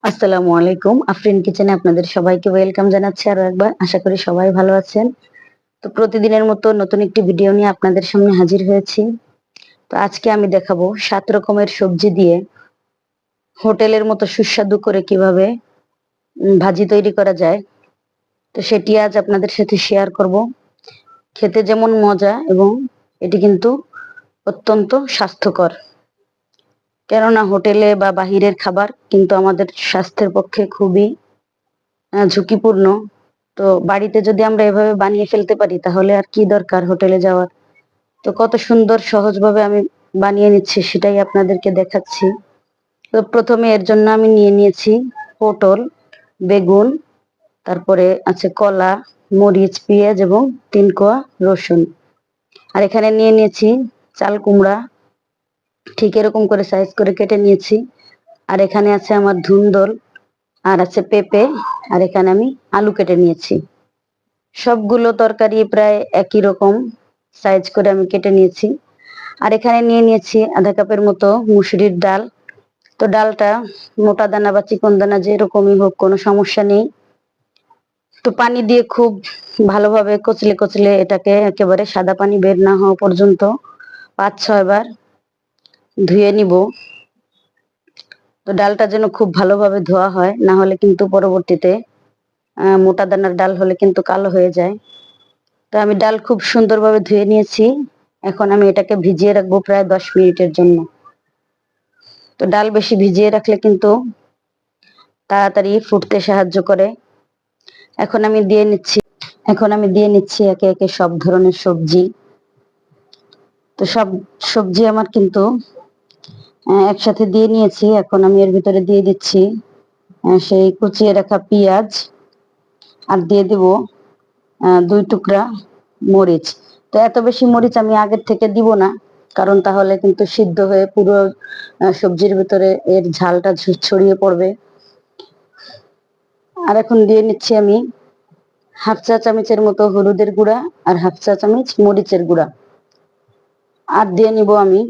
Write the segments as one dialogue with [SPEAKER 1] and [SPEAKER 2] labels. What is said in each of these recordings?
[SPEAKER 1] আসসালামু আলাইকুম। আফরিন কিচেনে আপনাদের সবাইকে ওয়েলকাম জানাচ্ছি আরো একবার। আশা করি সবাই ভালো আছেন। তো প্রতিদিনের মতো নতুন একটি ভিডিও নিয়ে আপনাদের সামনে হাজির হয়েছি। তো আজকে আমি দেখাবো ৭ রকমের সবজি দিয়ে হোটেলের মতো সুস্বাদু করে কিভাবে ভাজি তৈরি করা যায়। তো সেটি আজ আপনাদের সাথে শেয়ার করব। খেতে যেমন মজা এবং এটি কিন্তু অত্যন্ত স্বাস্থ্যকর। কেননা হোটেলে বা বাহিরের খাবার কিন্তু আমাদের স্বাস্থ্যের পক্ষে খুবই ঝুঁকিপূর্ণ। তো বাড়িতে যদি আমরা এভাবে বানিয়ে ফেলতে পারি তাহলে আর কি দরকার হোটেলে যাওয়ার। তো কত সুন্দর সহজভাবে আমি বানিয়ে নিচ্ছি সেটাই আপনাদেরকে দেখাচ্ছি। তো প্রথমে এর জন্য আমি নিয়ে নিয়েছি পটল, বেগুন, তারপরে আছে কলা, মরিচ, পেঁয়াজ এবং ৩ কোয়া রসুন। আর এখানে নিয়ে নিয়েছি চাল কুমড়া, ঠিক এরকম করে সাইজ করে কেটে নিয়েছি। আর এখানে আছে আমার ধুন্দল, আর আছে পেঁপে, আর এখানে আমি আলু কেটে নিয়েছি। সবগুলো তরকারি প্রায় একই রকম সাইজ করে আমি কেটে নিয়েছি। আর এখানে নিয়ে নিয়েছি আধা কাপের মতো মুসুরির ডাল। তো ডালটা মোটা দানা বা চিকন দানা যেরকমই হোক কোনো সমস্যা নেই। তো পানি দিয়ে খুব ভালোভাবে কচলে কচলে এটাকে একেবারে সাদা পানি বের না হওয়া পর্যন্ত ৫-৬ বার ধুয়ে নিব। তো ডালটা যেন খুব ভালোভাবে ধোয়া হয়, না হলে কিন্তু পরবর্তীতে মোটা দানার ডাল হলে কিন্তু কালো হয়ে যায়। তো আমি ডাল খুব সুন্দরভাবে ধুয়ে নিয়েছি। এখন আমি এটাকে ভিজিয়ে রাখবো প্রায় 10 মিনিটের জন্য। তো ডাল বেশি ভিজিয়ে রাখলে কিন্তু তাড়াতাড়ি ফুটতে সাহায্য করে। এখন আমি দিয়ে নিচ্ছি একে একে সব ধরনের সবজি। তো সব সবজি আমার কিন্তু একসাথে দিয়ে নিয়েছি। এখন আমি এর ভিতরে দিয়ে দিচ্ছি সেই কুচিয়ে রাখা পেঁয়াজ, আর দিয়ে দেব 2 টুকরা মরিচ। তো এত বেশি মরিচ আমি আগের থেকে দিব না, কারণ তাহলে কিন্তু সিদ্ধ হয়ে পুরো সবজির ভিতরে এর ঝালটা ছড়িয়ে পড়বে। আর এখন দিয়ে নিচ্ছি আমি হাফ চা চামচের মতো হলুদের গুঁড়া আর হাফ চা চামচ মরিচের গুঁড়া। আর দিয়ে নিব আমি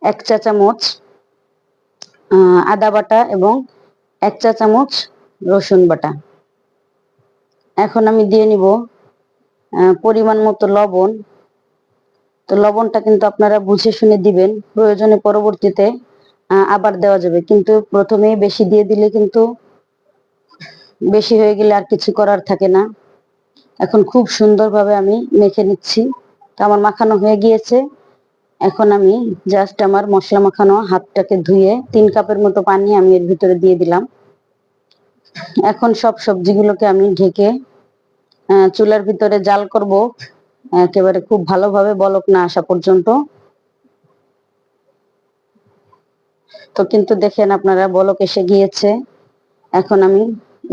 [SPEAKER 1] 1 চা চামচ আদা বাটা এবং 1 চা চামচ রসুন বাটা। এখন আমি দিয়ে নিব পরিমাণ মতো লবণ। তো লবণটা কিন্তু আপনারা বুঝে শুনে দিবেন, প্রয়োজনে পরবর্তীতে আবার দেওয়া যাবে, কিন্তু প্রথমেই বেশি দিয়ে দিলে কিন্তু বেশি হয়ে গেলে আর কিছু করার থাকে না। এখন খুব সুন্দরভাবে আমি মেখে নিচ্ছি। তো আমার মাখানো হয়ে গিয়েছে। এখন আমি জাস্ট আমার মশলা মাখানো হাতটাকে ধুয়ে 3 কাপের মতো পানি আমি এর ভিতরে দিয়ে দিলাম। এখন সব সবজিগুলোকে আমি ঢেকে চুলার ভিতরে জাল করব একেবারে খুব ভালোভাবে বলক না আসা পর্যন্ত। তো কিন্তু দেখেন আপনারা বলক এসে গিয়েছে। এখন আমি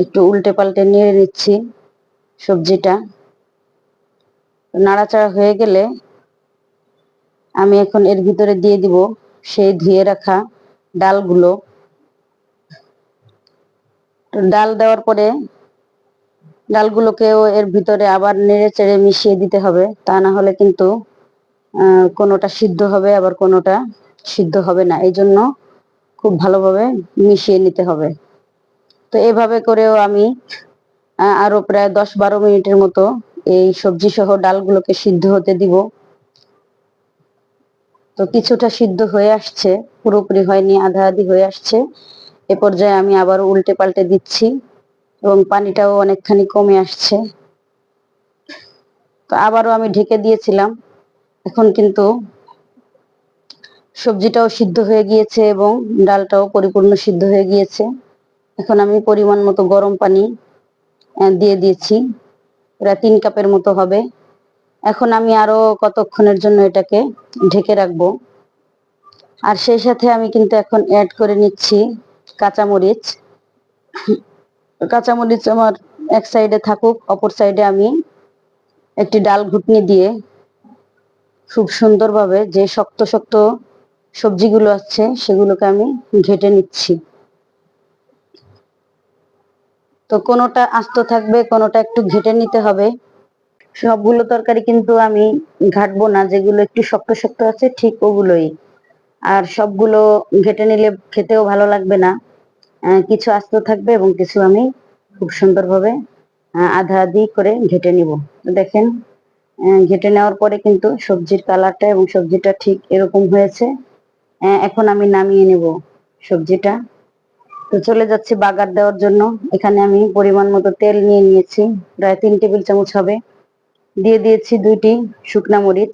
[SPEAKER 1] একটু উল্টে পাল্টে নেড়ে নিচ্ছি সবজিটা। নাড়াচাড়া হয়ে গেলে আমি এখন এর ভিতরে দিয়ে দিব সেই ধুয়ে রাখা ডালগুলো। তো ডাল দেওয়ার পরে ডালগুলোকেও এর ভিতরে আবার নেড়ে চেড়ে মিশিয়ে দিতে হবে, তা না হলে কিন্তু কোনোটা সিদ্ধ হবে আবার কোনোটা সিদ্ধ হবে না। এই জন্য খুব ভালোভাবে মিশিয়ে নিতে হবে। তো এভাবে করেও আমি আরো প্রায় 10-12 মিনিটের মতো এই সবজি সহ ডালগুলোকে সিদ্ধ হতে দিব। তো কিছুটা সিদ্ধ হয়ে আসছে, পুরোপুরি হয়নি, আধা আধি হয়ে আসছে। এ পর্যায়ে আমি আবার উল্টে পাল্টে দিচ্ছি এবং পানিটাও অনেকখানি কমে আসছে। তো আবারও আমি ঢেকে দিয়েছিলাম। এখন কিন্তু সবজিটাও সিদ্ধ হয়ে গিয়েছে এবং ডালটাও পরিপূর্ণ সিদ্ধ হয়ে গিয়েছে। এখন আমি পরিমাণ মতো গরম পানি দিয়ে দিয়েছি, প্রায় 3 কাপের মতো হবে। এখন আমি আরো কতক্ষণের জন্য এটাকে ঢেকে রাখবো। আর সেই সাথে আমি কিন্তু এখন অ্যাড করে নিচ্ছি কাঁচামরিচ। কাঁচামরিচ আমার এক সাইডে থাকুক, অপর সাইডে আমি একটি ডাল ঘুটনি দিয়ে খুব সুন্দরভাবে যে শক্ত শক্ত সবজিগুলো আছে সেগুলোকে আমি ঘেটে নিচ্ছি। তো কোনোটা আস্ত থাকবে, কোনোটা একটু ঘেটে নিতে হবে। সবগুলো তরকারি কিন্তু আমি ঘাটবো না, যেগুলো একটু শক্ত শক্ত আছে ঠিক ওগুলোই। আর সবগুলো ঘেটে নিলে খেতেও ভালো লাগবে না। কিছু আস্ত থাকবে এবং কিছু আমি খুব সুন্দরভাবে আধা আধি করে ঘেটে নিব। দেখেন ঘেটে নেওয়ার পরে কিন্তু সবজির কালারটা এবং সবজিটা ঠিক এরকম হয়েছে। এখন আমি নামিয়ে নেব সবজিটা। তো চলে যাচ্ছি বাগার দেওয়ার জন্য। এখানে আমি পরিমাণ মতো তেল নিয়ে নিয়েছি, প্রায় 3 টেবিল চামচ হবে। দিয়ে দিয়েছি 2টি শুকনা মরিচ,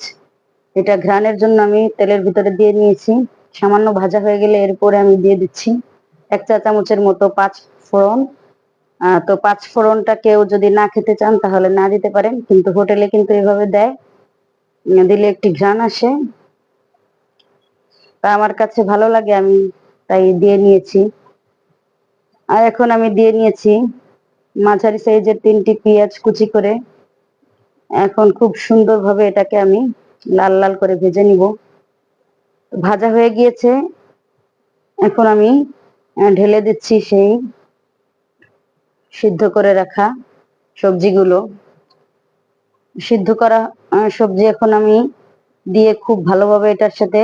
[SPEAKER 1] এটা ঘ্রাণের জন্য আমি তেলের ভিতরে দিয়ে নিয়েছি। সামান্য ভাজা হয়ে গেলে এরপরে আমি দিয়ে দিচ্ছি 1 চা চামচের মতো 5 ফোড়ন। তো 5 ফোড়নটা কেউ যদি না খেতে চান তাহলে না দিতে পারেন, কিন্তু হোটেলে কিন্তু এভাবে দেয়, দিলে একটি ঘ্রাণ আসে। তা আমার কাছে ভালো লাগে, আমি তাই দিয়ে নিয়েছি। আর এখন আমি দিয়ে নিয়েছি মাঝারি সাইজের 3টি পেঁয়াজ কুচি করে। এখন খুব সুন্দরভাবে এটাকে আমি লাল লাল করে ভেজে নিব। ভাজা হয়ে গিয়েছে, এখন আমি ঢেলে দিচ্ছি সেই সিদ্ধ করে রাখা সবজিগুলো। সিদ্ধ করা সবজি এখন আমি দিয়ে খুব ভালোভাবে এটার সাথে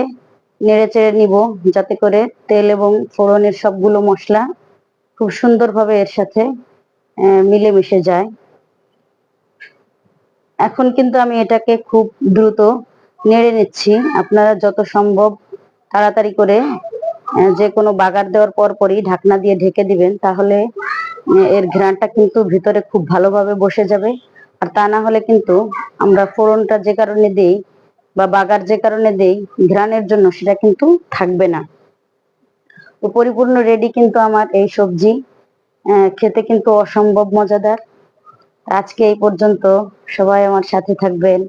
[SPEAKER 1] নেড়ে চেড়ে নিব, যাতে করে তেল এবং ফোড়নের সবগুলো মশলা খুব সুন্দরভাবে এর সাথে মিলেমিশে যায়। এখন কিন্তু আমি এটাকে খুব দ্রুত নেড়ে নিচ্ছি। আপনারা যত সম্ভব তাড়াতাড়ি করে যে কোনো বাগার দেওয়ার পরই ঢাকনা দিয়ে ঢেকে দিবেন, তাহলে এর ঘ্রাণটা কিন্তু ভিতরে খুব ভালোভাবে বসে যাবে। আর তা না হলে কিন্তু আমরা ফোড়নটা যে কারণে দেই বা বাগার যে কারণে দেই ঘ্রাণের জন্য, সেটা কিন্তু থাকবে না। তো পরিপূর্ণ রেডি কিন্তু আমার এই সবজি, খেতে কিন্তু অসম্ভব মজাদার। আজকে এই পর্যন্ত, সবাই আমার সাথে থাকবেন।